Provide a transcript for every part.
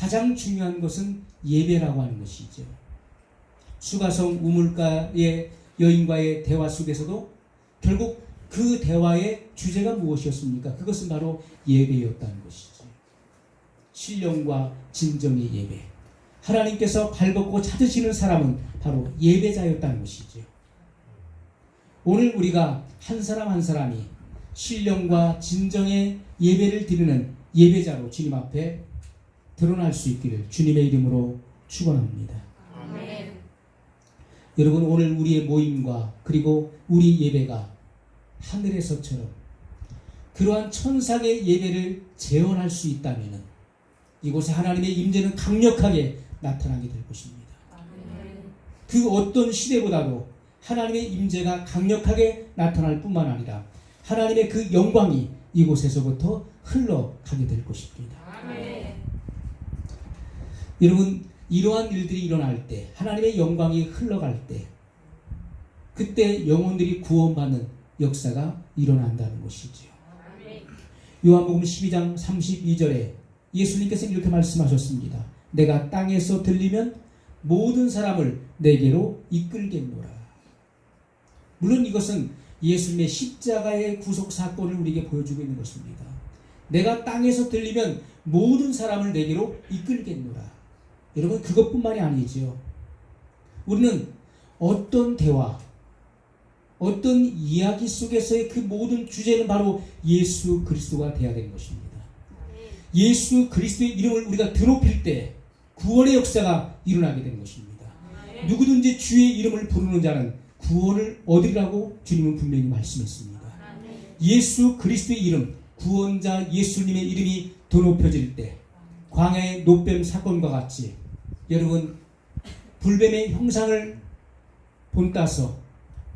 가장 중요한 것은 예배라고 하는 것이죠. 수가성 우물가의 여인과의 대화 속에서도 결국 그 대화의 주제가 무엇이었습니까? 그것은 바로 예배였다는 것이죠. 신령과 진정의 예배. 하나님께서 발벗고 찾으시는 사람은 바로 예배자였다는 것이죠. 오늘 우리가 한 사람 한 사람이 신령과 진정의 예배를 드리는 예배자로 주님 앞에 드러날 수 있기를 주님의 이름으로 축원합니다. 아멘. 여러분, 오늘 우리의 모임과 그리고 우리 예배가 하늘에서처럼 그러한 천상의 예배를 재현할 수 있다면 이곳에 하나님의 임재는 강력하게 나타나게 될 것입니다. 아멘. 그 어떤 시대보다도 하나님의 임재가 강력하게 나타날 뿐만 아니라 하나님의 그 영광이 이곳에서부터 흘러가게 될 것입니다. 아멘. 여러분, 이러한 일들이 일어날 때, 하나님의 영광이 흘러갈 때, 그때 영혼들이 구원받는 역사가 일어난다는 것이지요. 아멘. 요한복음 12장 32절에 예수님께서 이렇게 말씀하셨습니다. 내가 땅에서 들리면 모든 사람을 내게로 이끌겠노라. 물론 이것은 예수님의 십자가의 구속 사건을 우리에게 보여주고 있는 것입니다. 내가 땅에서 들리면 모든 사람을 내게로 이끌겠노라. 여러분, 그것뿐만이 아니지요. 우리는 어떤 대화, 어떤 이야기 속에서의 그 모든 주제는 바로 예수 그리스도가 되어야 되는 것입니다. 예수 그리스도의 이름을 우리가 드높일 때 구원의 역사가 일어나게 되는 것입니다. 누구든지 주의 이름을 부르는 자는 구원을 얻으리라고 주님은 분명히 말씀했습니다. 예수 그리스도의 이름, 구원자 예수님의 이름이 드높여질 때 광야의 노뱀 사건과 같이 여러분, 불뱀의 형상을 본따서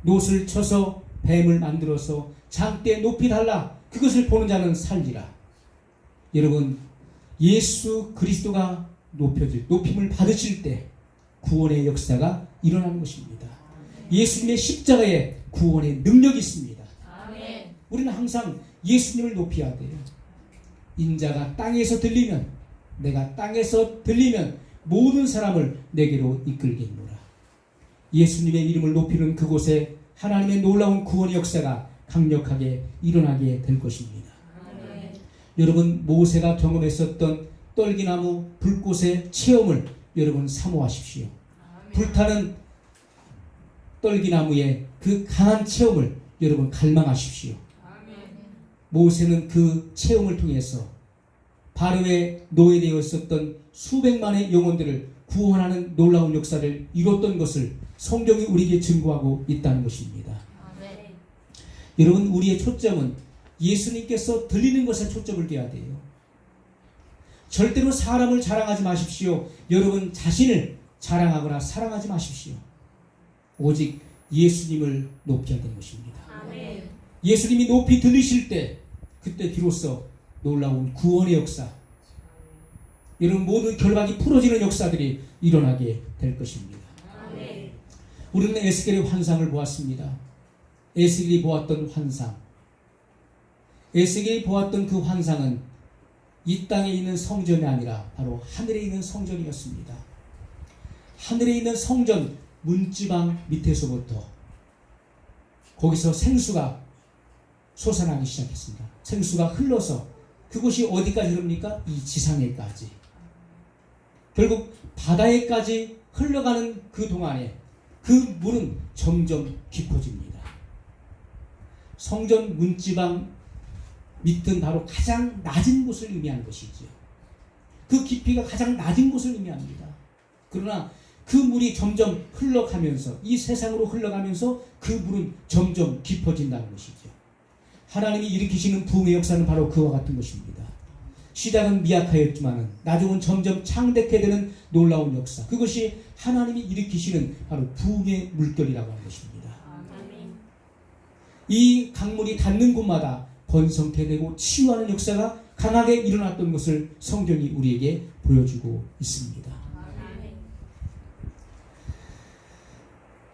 놋을 쳐서 뱀을 만들어서 장대에 높이 달라 그것을 보는 자는 살리라. 여러분, 예수 그리스도가 높임을 받으실 때 구원의 역사가 일어나는 것입니다. 예수님의 십자가에 구원의 능력이 있습니다. 아멘. 우리는 항상 예수님을 높여야 돼요. 인자가 땅에서 들리면, 내가 땅에서 들리면 모든 사람을 내게로 이끌겠노라. 예수님의 이름을 높이는 그곳에 하나님의 놀라운 구원의 역사가 강력하게 일어나게 될 것입니다. 아멘. 여러분, 모세가 경험했었던 떨기나무 불꽃의 체험을 여러분 사모하십시오. 불타는 떨기나무의 그 강한 체험을 여러분 갈망하십시오. 아멘. 모세는 그 체험을 통해서 바로의 노예되어 있었던 수백만의 영혼들을 구원하는 놀라운 역사를 이뤘던 것을 성경이 우리에게 증거하고 있다는 것입니다. 아멘. 여러분, 우리의 초점은 예수님께서 들리는 것에 초점을 둬야 돼요. 절대로 사람을 자랑하지 마십시오. 여러분 자신을 자랑하거나 사랑하지 마십시오. 오직 예수님을 높여야 되는 것입니다. 아멘. 예수님이 높이 들리실 때 그때 비로소 놀라운 구원의 역사, 이런 모든 결박이 풀어지는 역사들이 일어나게 될 것입니다. 아멘. 우리는 에스겔의 환상을 보았습니다. 에스겔이 보았던 환상, 에스겔이 보았던 그 환상은 이 땅에 있는 성전이 아니라 바로 하늘에 있는 성전이었습니다. 하늘에 있는 성전 문지방 밑에서부터 거기서 생수가 솟아나기 시작했습니다. 생수가 흘러서 그곳이 어디까지 흐릅니까? 이 지상에까지. 결국 바다에까지 흘러가는 그 동안에 그 물은 점점 깊어집니다. 성전 문지방 밑은 바로 가장 낮은 곳을 의미하는 것이죠. 그 깊이가 가장 낮은 곳을 의미합니다. 그러나 그 물이 점점 흘러가면서, 이 세상으로 흘러가면서 그 물은 점점 깊어진다는 것이죠. 하나님이 일으키시는 부흥의 역사는 바로 그와 같은 것입니다. 시작은 미약하였지만 나중은 점점 창대케 되는 놀라운 역사, 그것이 하나님이 일으키시는 바로 부흥의 물결이라고 하는 것입니다. 아멘. 이 강물이 닿는 곳마다 번성케 되고 치유하는 역사가 강하게 일어났던 것을 성경이 우리에게 보여주고 있습니다. 아멘.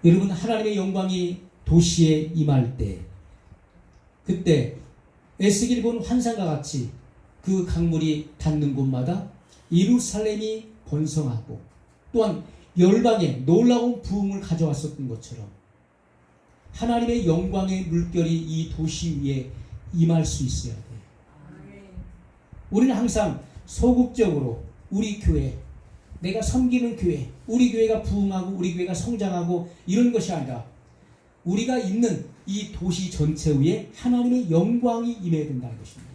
여러분, 하나님의 영광이 도시에 임할 때, 그때 에스겔이 본 환상과 같이 그 강물이 닿는 곳마다 예루살렘이 번성하고 또한 열방에 놀라운 부흥을 가져왔었던 것처럼 하나님의 영광의 물결이 이 도시 위에 임할 수 있어야 돼요. 우리는 항상 소극적으로 우리 교회, 내가 섬기는 교회, 우리 교회가 부흥하고 우리 교회가 성장하고 이런 것이 아니라 우리가 있는 이 도시 전체 위에 하나님의 영광이 임해야 된다는 것입니다.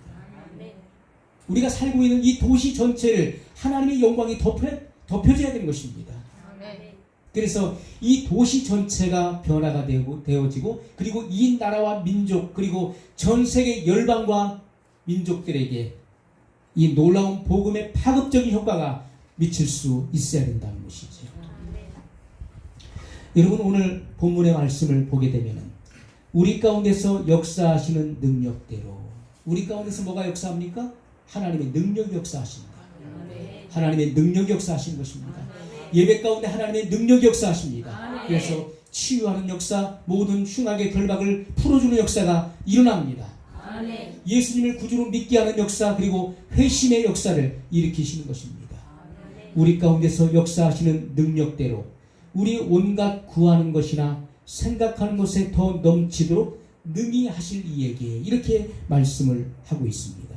우리가 살고 있는 이 도시 전체를 하나님의 영광이 덮여져야 되는 것입니다. 그래서 이 도시 전체가 변화가 되어지고 그리고 이 나라와 민족 그리고 전 세계 열방과 민족들에게 이 놀라운 복음의 파급적인 효과가 미칠 수 있어야 된다는 것이죠. 여러분 오늘 본문의 말씀을 보게 되면 우리 가운데서 역사하시는 능력대로 우리 가운데서 뭐가 역사합니까? 하나님의 능력이 역사하십니다. 하나님의 능력이 역사하시는 것입니다. 예배 가운데 하나님의 능력이 역사하십니다. 그래서 치유하는 역사, 모든 흉악의 결박을 풀어주는 역사가 일어납니다. 예수님을 구주로 믿게 하는 역사 그리고 회심의 역사를 일으키시는 것입니다. 우리 가운데서 역사하시는 능력대로 우리 온갖 구하는 것이나 생각하는 것에 더 넘치도록 능히 하실 이에게 이렇게 말씀을 하고 있습니다.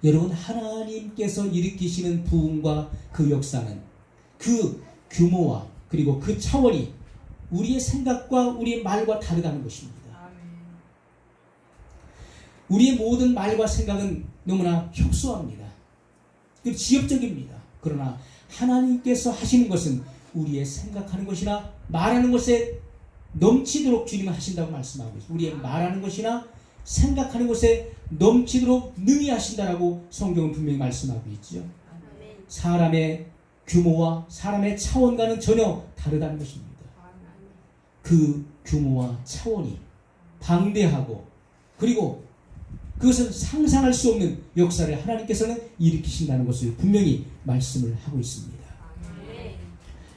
여러분 하나님께서 일으키시는 부흥과 그 역사는 그 규모와 그리고 그 차원이 우리의 생각과 우리의 말과 다르다는 것입니다. 우리의 모든 말과 생각은 너무나 협소합니다. 그리고 지엽적입니다. 그러나 하나님께서 하시는 것은 우리의 생각하는 것이나 말하는 것에 넘치도록 주님은 하신다고 말씀하고 있습니다. 우리의 말하는 것이나 생각하는 것에 넘치도록 능히 하신다라고 성경은 분명히 말씀하고 있죠. 사람의 규모와 사람의 차원과는 전혀 다르다는 것입니다. 그 규모와 차원이 방대하고 그리고 그것은 상상할 수 없는 역사를 하나님께서는 일으키신다는 것을 분명히 말씀을 하고 있습니다.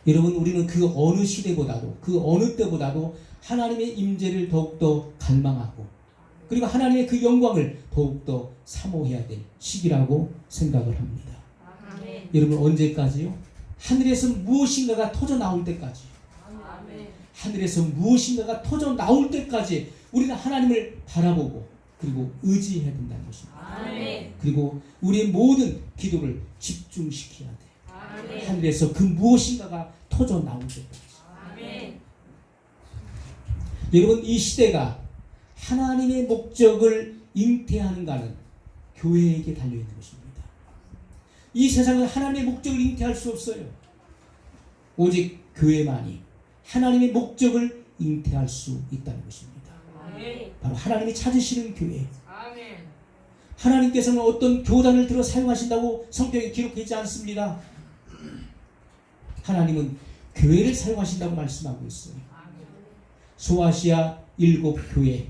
여러분 우리는 그 어느 시대보다도 그 어느 때보다도 하나님의 임재를 더욱더 갈망하고 그리고 하나님의 그 영광을 더욱더 사모해야 될 시기라고 생각을 합니다. 여러분 언제까지요? 하늘에서 무엇인가가 터져 나올 때까지 하늘에서 무엇인가가 터져 나올 때까지 우리는 하나님을 바라보고 그리고 의지해야 된다는 것입니다. 그리고 우리의 모든 기도를 집중시켜야 돼. 하늘에서 그 무엇인가가 터져 나올 때까지. 여러분 이 시대가 하나님의 목적을 잉태하는가는 교회에게 달려있는 것입니다. 이 세상은 하나님의 목적을 잉태할 수 없어요. 오직 교회만이 하나님의 목적을 잉태할 수 있다는 것입니다. 바로 하나님이 찾으시는 교회. 하나님께서는 어떤 교단을 들어 사용하신다고 성경에 기록되어 있지 않습니다. 하나님은 교회를 사용하신다고 말씀하고 있어요. 소아시아 7교회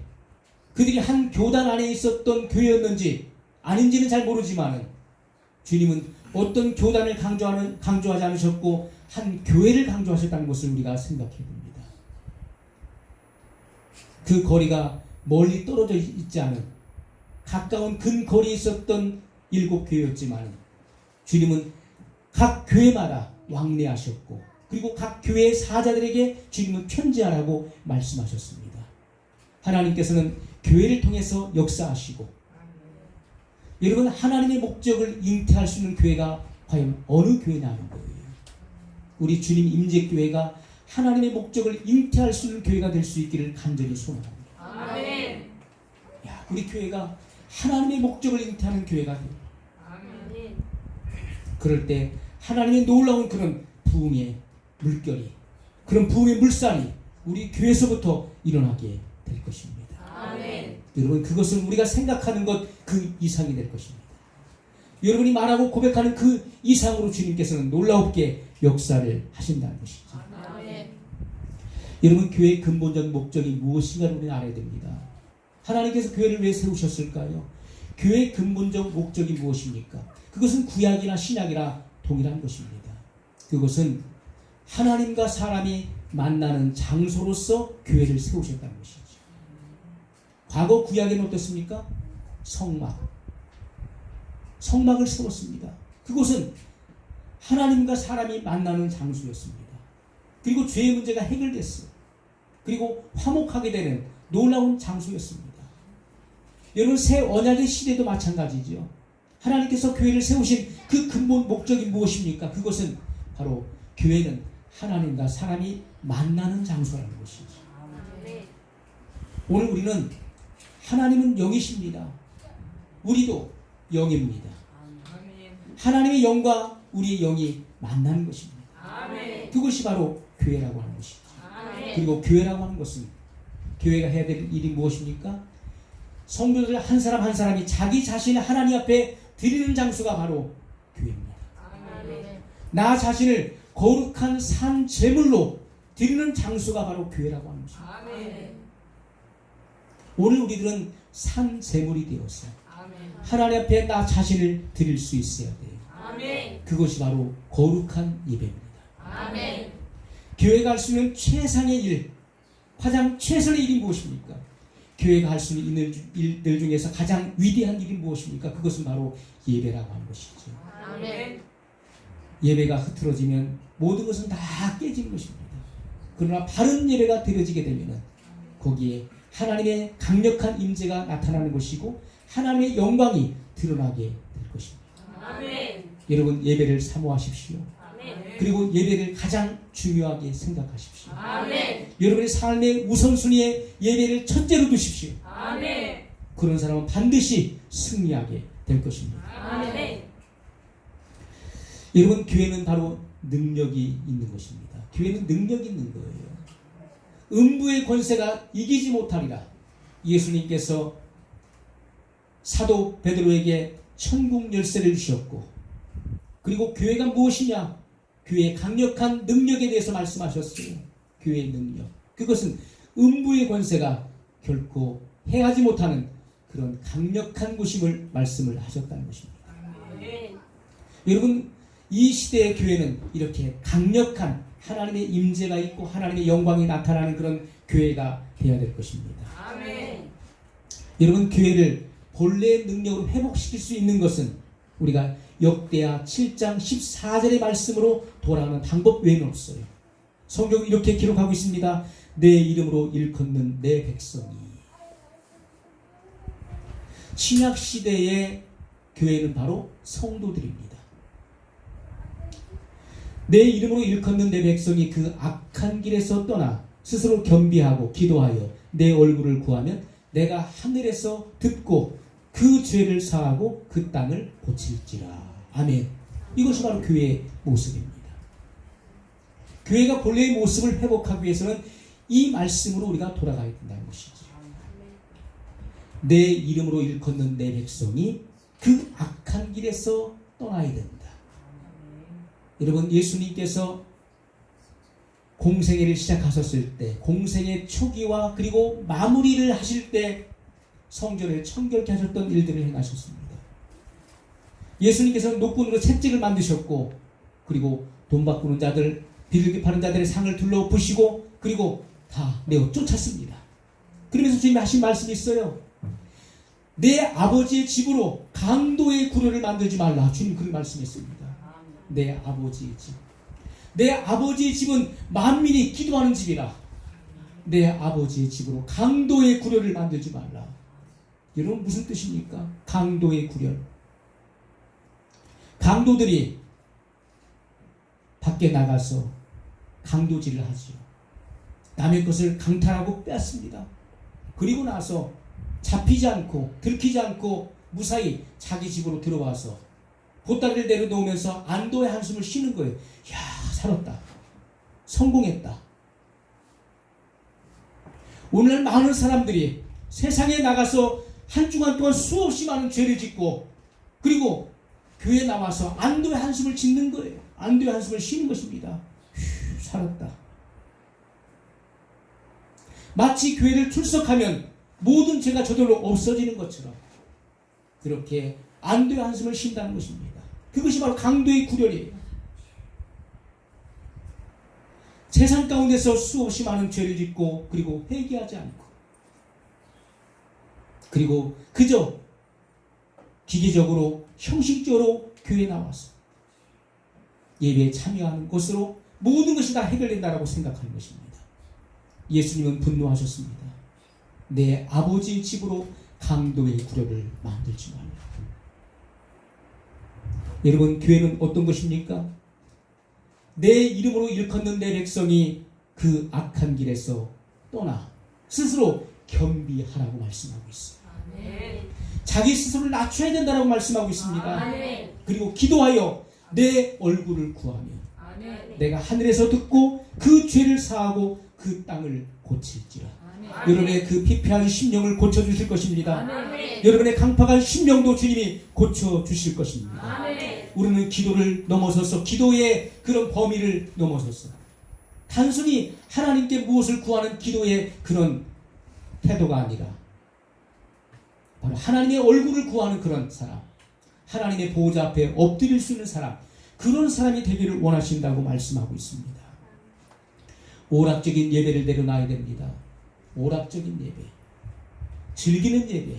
그들이 한 교단 안에 있었던 교회였는지 아닌지는 잘 모르지만 주님은 어떤 교단을 강조하지 않으셨고 한 교회를 강조하셨다는 것을 우리가 생각해 봅니다. 그 거리가 멀리 떨어져 있지 않은 가까운 근거리에 있었던 7교회였지만 주님은 각 교회마다 왕래하셨고 그리고 각 교회의 사자들에게 주님은 편지하라고 말씀하셨습니다. 하나님께서는 교회를 통해서 역사하시고 여러분 하나님의 목적을 잉태할 수 있는 교회가 과연 어느 교회냐는 거예요. 우리 주님 임재교회가 하나님의 목적을 잉태할 수 있는 교회가 될 수 있기를 간절히 소원합니다. 아멘. 야, 우리 교회가 하나님의 목적을 잉태하는 교회가 돼요. 아멘. 그럴 때 하나님의 놀라운 그런 부흥의 물결이 그런 부흥의 물살이 우리 교회에서부터 일어나게 될 것입니다. 아멘. 여러분 그것은 우리가 생각하는 것 그 이상이 될 것입니다. 여러분이 말하고 고백하는 그 이상으로 주님께서는 놀라웁게 역사를 하신다는 것이죠. 아멘. 여러분 교회의 근본적 목적이 무엇인가를 우리는 알아야 됩니다. 하나님께서 교회를 왜 세우셨을까요? 교회의 근본적 목적이 무엇입니까? 그것은 구약이나 신약이나 동일한 것입니다. 그것은 하나님과 사람이 만나는 장소로서 교회를 세우셨다는 것이죠. 과거 구약에는 어떻습니까? 성막을 세웠습니다. 그곳은 하나님과 사람이 만나는 장소였습니다. 그리고 죄의 문제가 해결됐어요. 그리고 화목하게 되는 놀라운 장소였습니다. 여러분, 새 언약의 시대도 마찬가지죠. 하나님께서 교회를 세우신 그 근본 목적이 무엇입니까? 그것은 바로 교회는 하나님과 사람이 만나는 장소라는 것이죠. 오늘 우리는 하나님은 영이십니다. 우리도 영입니다. 하나님의 영과 우리의 영이 만나는 것입니다. 그것이 바로 교회라고 하는 것이죠. 그리고 교회라고 하는 것은 교회가 해야 될 일이 무엇입니까? 성도들 한 사람 한 사람이 자기 자신을 하나님 앞에 드리는 장소가 바로 교회입니다. 나 자신을 거룩한 산 제물로 드리는 장소가 바로 교회라고 하는 것입니다. 오늘 우리들은 산 제물이 되어서 하나님 앞에 나 자신을 드릴 수 있어야 돼요. 그것이 바로 거룩한 예배입니다. 교회가 할 수 있는 최상의 일, 가장 최선의 일이 무엇입니까? 교회가 할 수 있는 일들 중에서 가장 위대한 일이 무엇입니까? 그것은 바로 예배라고 하는 것이죠. 예배가 흐트러지면 모든 것은 다 깨지는 것입니다. 그러나 바른 예배가 드려지게 되면 거기에 하나님의 강력한 임재가 나타나는 것이고 하나님의 영광이 드러나게 될 것입니다. 여러분, 예배를 사모하십시오. 그리고 예배를 가장 중요하게 생각하십시오. 여러분의 삶의 우선순위에 예배를 첫째로 두십시오. 그런 사람은 반드시 승리하게 될 것입니다. 여러분, 교회는 바로 능력이 있는 것입니다. 교회는 능력이 있는 거예요. 음부의 권세가 이기지 못하리라. 예수님께서 사도 베드로에게 천국 열쇠를 주셨고, 그리고 교회가 무엇이냐? 교회의 강력한 능력에 대해서 말씀하셨어요. 교회의 능력. 그것은 음부의 권세가 결코 해하지 못하는 그런 강력한 곳임을 말씀을 하셨다는 것입니다. 여러분, 이 시대의 교회는 이렇게 강력한 하나님의 임재가 있고 하나님의 영광이 나타나는 그런 교회가 되어야 될 것입니다. 여러분, 교회를 본래의 능력으로 회복시킬 수 있는 것은 우리가 역대하 7장 14절의 말씀으로 돌아가는 방법 외에는 없어요. 성경은 이렇게 기록하고 있습니다. 내 이름으로 일컫는 내 백성이. 신약시대의 교회는 바로 성도들입니다. 내 이름으로 일컫는 내 백성이 그 악한 길에서 떠나 스스로 겸비하고 기도하여 내 얼굴을 구하면 내가 하늘에서 듣고 그 죄를 사하고 그 땅을 고칠지라. 아멘. 이것이 바로 교회의 모습입니다. 교회가 본래의 모습을 회복하기 위해서는 이 말씀으로 우리가 돌아가야 된다는 것이죠. 내 이름으로 일컫는 내 백성이 그 악한 길에서 떠나야 된다. 여러분, 예수님께서 공생애를 시작하셨을 때, 공생의 초기와 그리고 마무리를 하실 때 성전을 청결케 하셨던 일들을 행하셨습니다. 예수님께서는 노끈으로 채찍을 만드셨고, 그리고 돈 바꾸는 자들, 비둘기 파는 자들의 상을 둘러부시고, 그리고 다 내어 쫓았습니다. 그러면서 주님이 하신 말씀이 있어요. 내 아버지의 집으로 강도의 구려를 만들지 말라. 주님 그런 말씀했습니다. 내 아버지의 집. 내 아버지의 집은 만민이 기도하는 집이라. 내 아버지의 집으로 강도의 구려를 만들지 말라. 여러분, 무슨 뜻입니까? 강도의 구려. 강도들이 밖에 나가서 강도질을 하죠. 남의 것을 강탈하고 뺐습니다. 그리고 나서 잡히지 않고 들키지 않고 무사히 자기 집으로 들어와서 보따리를 내려놓으면서 안도의 한숨을 쉬는 거예요. 야, 살았다. 성공했다. 오늘 많은 사람들이 세상에 나가서 한 주간 동안 수없이 많은 죄를 짓고 그리고 교회에 나와서 안도의 한숨을 짓는 거예요. 안도의 한숨을 쉬는 것입니다. 휴, 살았다. 마치 교회를 출석하면 모든 죄가 저절로 없어지는 것처럼 그렇게 안도의 한숨을 쉰다는 것입니다. 그것이 바로 강도의 구렬이에요. 세상 가운데서 수없이 많은 죄를 짓고 그리고 회개하지 않고 그리고 그저 기계적으로 형식적으로 교회에 나와서 예배에 참여하는 것으로 모든 것이 다 해결된다라고 생각하는 것입니다. 예수님은 분노하셨습니다. 내 아버지의 집으로 강도의 구려를 만들지 말라. 여러분, 교회는 어떤 것입니까? 내 이름으로 일컫는 내 백성이 그 악한 길에서 떠나 스스로 겸비하라고 말씀하고 있어요. 아멘. 자기 스스로를 낮춰야 된다라고 말씀하고 있습니다. 아멘. 그리고 기도하여 내 얼굴을 구하며 아멘. 내가 하늘에서 듣고 그 죄를 사하고 그 땅을 고칠지라. 아멘. 여러분의 그 피폐한 심령을 고쳐주실 것입니다. 아멘. 여러분의 강팍한 심령도 주님이 고쳐주실 것입니다. 아멘. 우리는 기도를 넘어서서 기도의 그런 범위를 넘어서서 단순히 하나님께 무엇을 구하는 기도의 그런 태도가 아니라 바로 하나님의 얼굴을 구하는 그런 사람, 하나님의 보호자 앞에 엎드릴 수 있는 사람, 그런 사람이 되기를 원하신다고 말씀하고 있습니다. 오락적인 예배를 내려놔야 됩니다. 오락적인 예배, 즐기는 예배,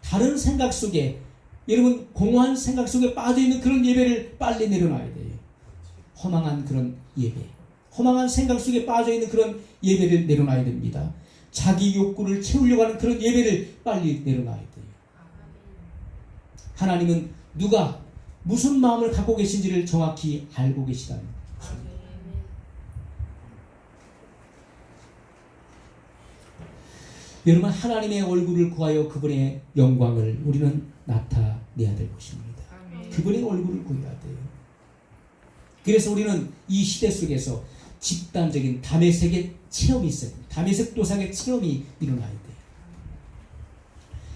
다른 생각 속에, 여러분 공허한 생각 속에 빠져있는 그런 예배를 빨리 내려놔야 돼요. 허망한 그런 예배, 허망한 생각 속에 빠져있는 그런 예배를 내려놔야 됩니다. 자기 욕구를 채우려고 하는 그런 예배를 빨리 내려놔야 돼요. 하나님은 누가 무슨 마음을 갖고 계신지를 정확히 알고 계시다는 거죠. 여러분, 하나님의 얼굴을 구하여 그분의 영광을 우리는 나타내야 될 것입니다. 그분의 얼굴을 구해야 돼요. 그래서 우리는 이 시대 속에서 집단적인 다메섹의 체험이 있어요. 다메섹 도상의 체험이 일어나야 돼요.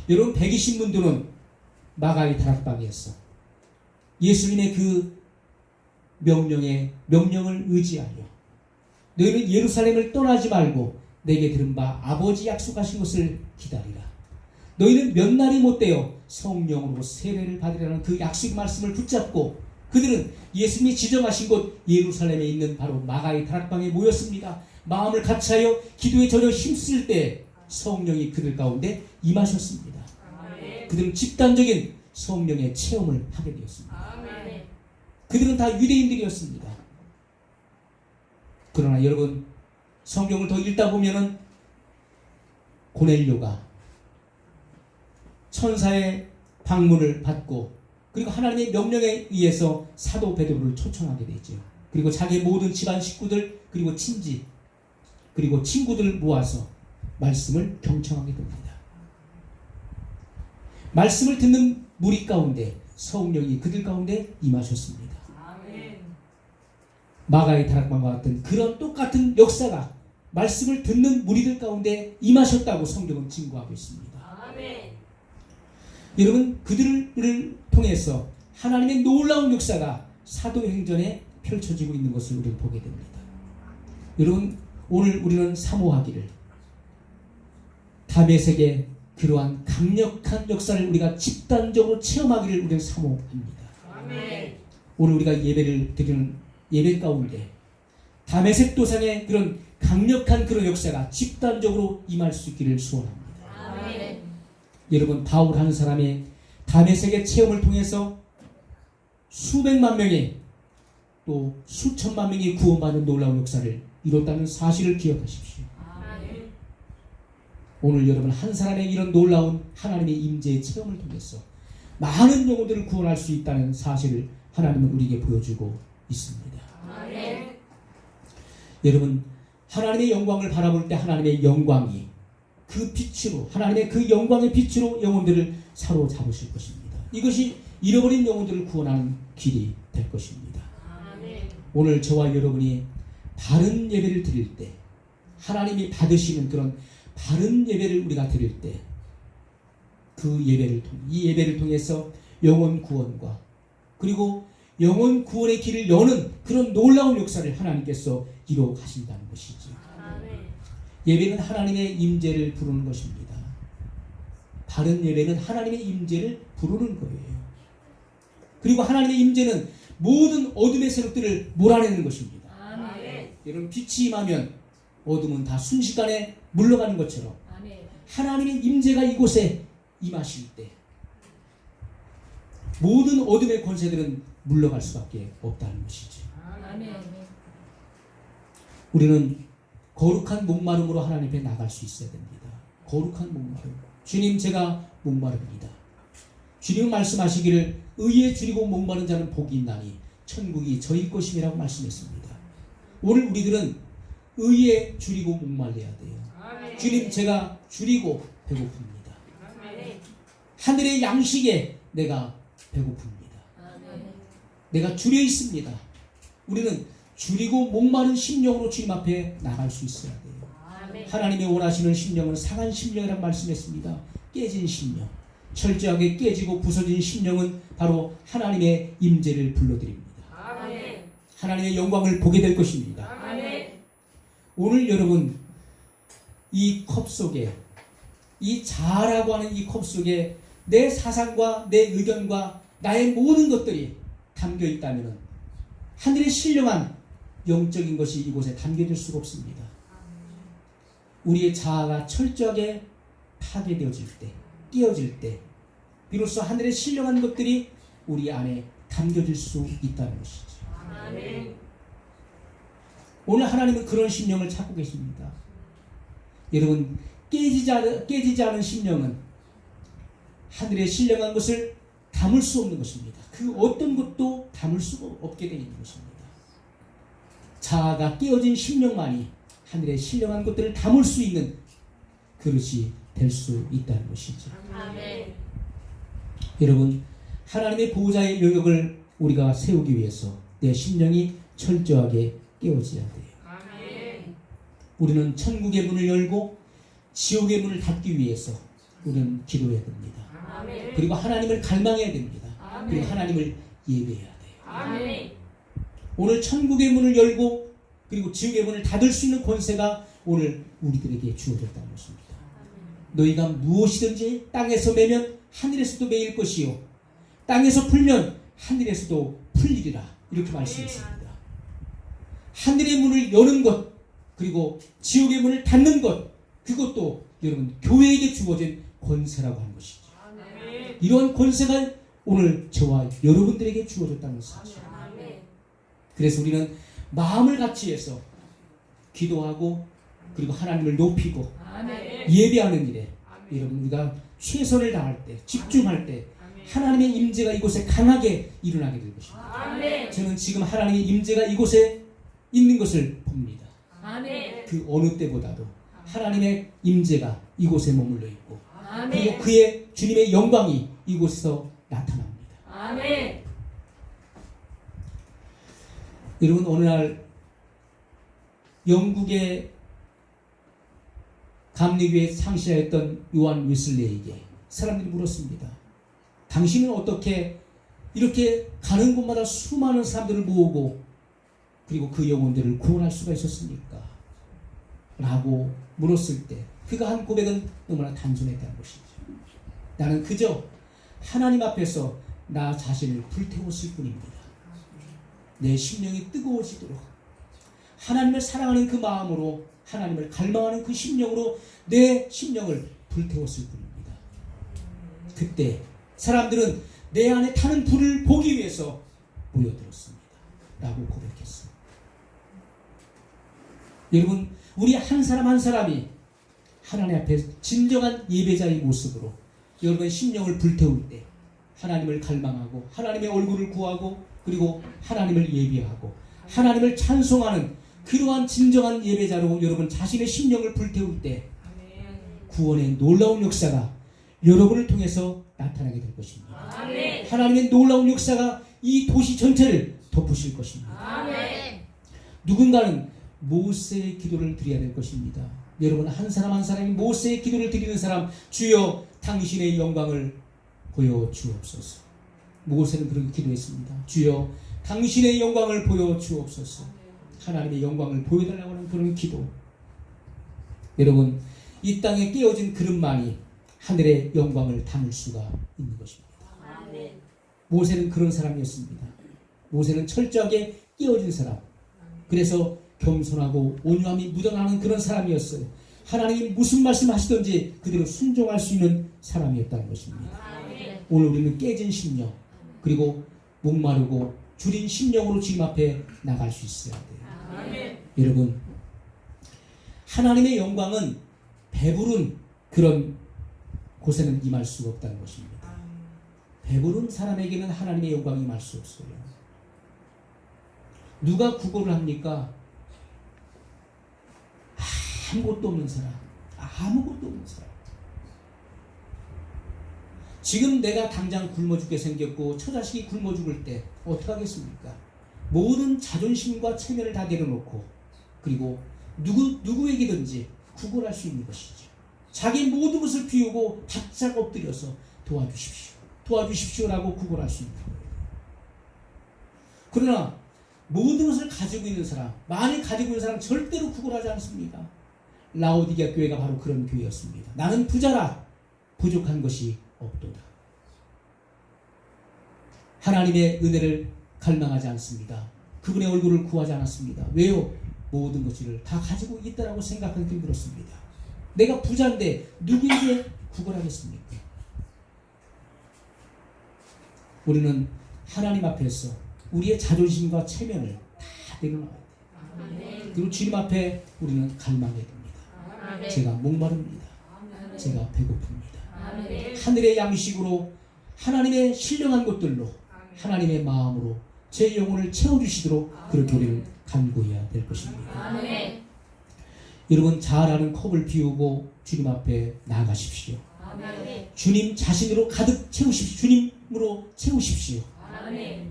여러분, 120문도는 마가의 다락방이었어. 예수님의 그 명령을 의지하여 너희는 예루살렘을 떠나지 말고 내게 들은 바 아버지 약속하신 것을 기다리라. 너희는 몇 날이 못되어 성령으로 세례를 받으라는 그 약속의 말씀을 붙잡고 그들은 예수님이 지정하신 곳 예루살렘에 있는 바로 마가의 다락방에 모였습니다. 마음을 같이하여 기도에 전혀 힘쓸 때 성령이 그들 가운데 임하셨습니다. 아멘. 그들은 집단적인 성령의 체험을 하게 되었습니다. 아멘. 그들은 다 유대인들이었습니다. 그러나 여러분, 성경을 더 읽다 보면은 고넬료가 천사의 방문을 받고 그리고 하나님의 명령에 의해서 사도 베드로를 초청하게 되죠. 그리고 자기의 모든 집안 식구들 그리고 친지 그리고 친구들을 모아서 말씀을 경청하게 됩니다. 말씀을 듣는 무리 가운데 성령이 그들 가운데 임하셨습니다. 아멘. 마가의 다락방과 같은 그런 똑같은 역사가 말씀을 듣는 무리들 가운데 임하셨다고 성경은 증거하고 있습니다. 아멘. 여러분, 그들을 통해서 하나님의 놀라운 역사가 사도행전에 펼쳐지고 있는 것을 우리는 보게 됩니다. 여러분, 오늘 우리는 사모하기를 다메섹의 그러한 강력한 역사를 우리가 집단적으로 체험하기를 우리는 사모합니다. 아멘. 오늘 우리가 예배를 드리는 예배 가운데 다메섹 도상의 그런 강력한 그런 역사가 집단적으로 임할 수 있기를 소원합니다. 아멘. 여러분, 바울 한 사람의 다메섹의 체험을 통해서 수백만 명이 또 수천만 명이 구원받는 놀라운 역사를 이뤘다는 사실을 기억하십시오. 아멘. 오늘 여러분, 한 사람의 이런 놀라운 하나님의 임재의 체험을 통해서 많은 영혼들을 구원할 수 있다는 사실을 하나님은 우리에게 보여주고 있습니다. 아멘. 여러분, 하나님의 영광을 바라볼 때 하나님의 영광이 그 빛으로, 하나님의 그 영광의 빛으로 영혼들을 사로잡으실 것입니다. 이것이 잃어버린 영혼들을 구원하는 길이 될 것입니다. 아멘. 오늘 저와 여러분이 바른 예배를 드릴 때, 하나님이 받으시는 그런 바른 예배를 우리가 드릴 때, 그 예배를 통해, 이 예배를 통해서 영혼 구원과 그리고 영혼 구원의 길을 여는 그런 놀라운 역사를 하나님께서 이루어 가신다는 것이죠. 아멘. 예배는 하나님의 임재를 부르는 것입니다. 바른 예배는 하나님의 임재를 부르는 거예요. 그리고 하나님의 임재는 모든 어둠의 세력들을 몰아내는 것입니다. 아멘. 여러분, 빛이 임하면 어둠은 다 순식간에 물러가는 것처럼 아멘. 하나님의 임재가 이곳에 임하실 때 모든 어둠의 권세들은 물러갈 수밖에 없다는 것이죠. 아멘. 우리는 거룩한 목마름으로 하나님 앞에 나갈 수 있어야 됩니다. 거룩한 목마름. 주님, 제가 목마릅니다. 주님은 말씀하시기를 의에 줄이고 목마른 자는 복이 있나니 천국이 저희 것임이라고 말씀했습니다. 오늘 우리들은 의에 줄이고 목말라야 돼요. 아멘. 주님, 제가 줄이고 배고픕니다. 아멘. 하늘의 양식에 내가 배고픕니다. 아멘. 내가 줄여 있습니다. 우리는 줄이고 목마른 심령으로 주님 앞에 나갈 수 있어야 돼요. 아멘. 하나님이 원하시는 심령은 상한 심령이라고 말씀했습니다. 깨진 심령, 철저하게 깨지고 부서진 심령은 바로 하나님의 임재를 불러드립니다. 아멘. 하나님의 영광을 보게 될 것입니다. 아멘. 오늘 여러분, 이 컵 속에, 이 자아라고 하는 이 컵 속에 내 사상과 내 의견과 나의 모든 것들이 담겨 있다면 하늘의 신령한 영적인 것이 이곳에 담겨질 수가 없습니다. 우리의 자아가 철저하게 파괴되어질 때, 깨어질 때 비로소 하늘의 신령한 것들이 우리 안에 담겨질 수 있다는 것이죠. 아멘. 오늘 하나님은 그런 심령을 찾고 계십니다. 여러분, 깨지지 않은 심령은 하늘의 신령한 것을 담을 수 없는 것입니다. 그 어떤 것도 담을 수가 없게 되어 있는 것입니다. 자아가 깨어진 심령만이 하늘의 신령한 것들을 담을 수 있는 그릇이 될 수 있다는 것이죠. 아멘. 여러분, 하나님의 보호자의 영역을 우리가 세우기 위해서 내 심령이 철저하게 깨어져야 돼요. 아멘. 우리는 천국의 문을 열고 지옥의 문을 닫기 위해서 우리는 기도해야 됩니다. 아멘. 그리고 하나님을 갈망해야 됩니다. 아멘. 그리고 하나님을 예배해야 돼요. 아멘. 오늘 천국의 문을 열고 그리고 지옥의 문을 닫을 수 있는 권세가 오늘 우리들에게 주어졌다는 것입니다. 너희가 무엇이든지 땅에서 매면 하늘에서도 매일 것이요 땅에서 풀면 하늘에서도 풀리리라, 이렇게 말씀했습니다. 하늘의 문을 여는 것 그리고 지옥의 문을 닫는 것, 그것도 여러분 교회에게 주어진 권세라고 하는 것이죠. 아멘. 이러한 권세가 오늘 저와 여러분들에게 주어졌다는 사실. 아멘. 그래서 우리는 마음을 같이 해서 기도하고 그리고 하나님을 높이고 아멘. 예배하는 일에 아멘. 여러분 우리가 최선을 다할 때, 집중할 때 아멘. 하나님의 임재가 이곳에 강하게 일어나게 될 것입니다. 아멘. 저는 지금 하나님의 임재가 이곳에 있는 것을 봅니다. 아멘. 그 어느 때보다도 하나님의 임재가 이곳에 머물러 있고 그리고 아멘. 그의 주님의 영광이 이곳에서 나타납니다. 아멘. 여러분, 어느 날 영국의 감리교에 상시하였던 요한 웨슬레에게 사람들이 물었습니다. 당신은 어떻게 이렇게 가는 곳마다 수많은 사람들을 모으고 그리고 그 영혼들을 구원할 수가 있었습니까? 라고 물었을 때 그가 한 고백은 너무나 단순했다는 것이죠. 나는 그저 하나님 앞에서 나 자신을 불태웠을 뿐입니다. 내 심령이 뜨거워지도록 하나님을 사랑하는 그 마음으로, 하나님을 갈망하는 그 심령으로 내 심령을 불태웠을 뿐입니다. 그때 사람들은 내 안에 타는 불을 보기 위해서 모여들었습니다. 라고 고백했습니다. 여러분, 우리 한 사람 한 사람이 하나님 앞에 진정한 예배자의 모습으로 여러분의 심령을 불태울 때 하나님을 갈망하고 하나님의 얼굴을 구하고 그리고 하나님을 예배하고 하나님을 찬송하는 그러한 진정한 예배자로 여러분 자신의 심령을 불태울 때 구원의 놀라운 역사가 여러분을 통해서 나타나게 될 것입니다. 아멘. 하나님의 놀라운 역사가 이 도시 전체를 덮으실 것입니다. 아멘. 누군가는 모세의 기도를 드려야 될 것입니다. 여러분, 한 사람 한 사람이 모세의 기도를 드리는 사람, 주여 당신의 영광을 보여 주옵소서. 모세는 그렇게 기도했습니다. 주여 당신의 영광을 보여 주옵소서. 하나님의 영광을 보여달라고 하는 그런 기도. 여러분, 이 땅에 깨어진 그릇만이 하늘의 영광을 담을 수가 있는 것입니다. 아멘. 모세는 그런 사람이었습니다. 모세는 철저하게 깨어진 사람, 그래서 겸손하고 온유함이 묻어나는 그런 사람이었어요. 하나님이 무슨 말씀하시든지 그대로 순종할 수 있는 사람이었다는 것입니다. 아멘. 오늘 우리는 깨진 심령, 그리고 목마르고 줄인 심령으로 주님 앞에 나갈 수 있어야 돼요. 아멘. 여러분, 하나님의 영광은 배부른 그런 곳에는 임할 수가 없다는 것입니다. 배부른 사람에게는 하나님의 영광이 임할 수 없어요. 누가 구걸을 합니까? 아무것도 없는 사람. 아무것도 없는 사람. 지금 내가 당장 굶어 죽게 생겼고 처자식이 굶어 죽을 때 어떡하겠습니까? 모든 자존심과 체면을 다 내려놓고 그리고 누구에게든지 구걸할 수 있는 것이죠. 자기 모든 것을 비우고 바짝 엎드려서 도와주십시오라고 구걸할 수 있는 거예요. 그러나 모든 것을 가지고 있는 사람, 많이 가지고 있는 사람 절대로 구걸하지 않습니다. 라오디게아 교회가 바로 그런 교회였습니다. 나는 부자라 부족한 것이 없도다. 하나님의 은혜를 갈망하지 않습니다. 그분의 얼굴을 구하지 않았습니다. 왜요? 모든 것을 다 가지고 있다라고 생각하기 힘들었습니다. 내가 부자인데 누구에게 구걸하겠습니까? 우리는 하나님 앞에서 우리의 자존심과 체면을 다 내려놔야 돼요. 아멘. 그리고 주님 앞에 우리는 갈망해야 됩니다. 아멘. 제가 목마릅니다. 아멘. 제가 배고픕니다. 아멘. 하늘의 양식으로 하나님의 신령한 것들로 하나님의 마음으로 제 영혼을 채워주시도록 그렇게 우리는 간구해야 될 것입니다. 아멘. 여러분, 잘 아는 컵을 비우고 주님 앞에 나아가십시오. 아멘. 주님 자신으로 가득 채우십시오. 주님으로 채우십시오. 아멘.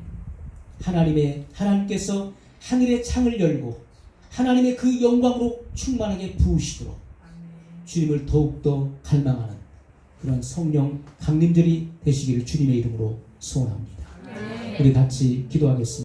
하나님께서 하늘의 창을 열고 하나님의 그 영광으로 충만하게 부으시도록 주님을 더욱더 갈망하는 그런 성령 강림절이 되시기를 주님의 이름으로 소원합니다. 우리 같이 기도하겠습니다.